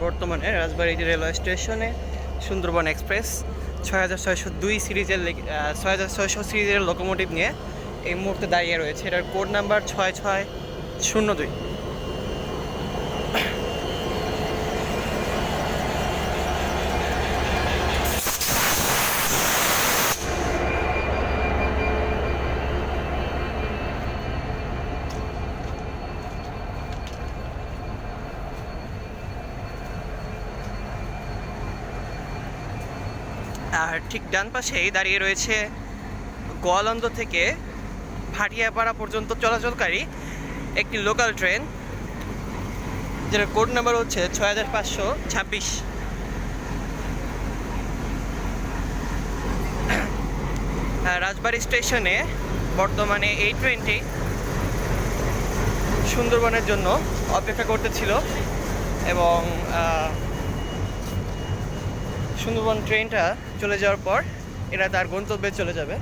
বর্তমানে রাজবাড়ী রেলওয়ে স্টেশনে সুন্দরবন এক্সপ্রেস 6602 সিরিজের 6600 সিরিজের লোকোমোটিভ নিয়ে এই মুহূর্তে দাঁড়িয়ে রয়েছে। এটার কোড নাম্বার 6602। আর ঠিক ডান পাশেই দাঁড়িয়ে রয়েছে গোয়ালন্দ থেকে ভাটিয়াপাড়া পর্যন্ত চলাচলকারী একটি লোকাল ট্রেন, যেটার কোড নাম্বার হচ্ছে 6526। রাজবাড়ী স্টেশনে বর্তমানে এই ট্রেনটি সুন্দরবনের জন্য অপেক্ষা করতেছিল এবং সুন্দরবন ট্রেনটা চলে যাওয়ার পর এরা তার গন্তব্যে চলে যাবে।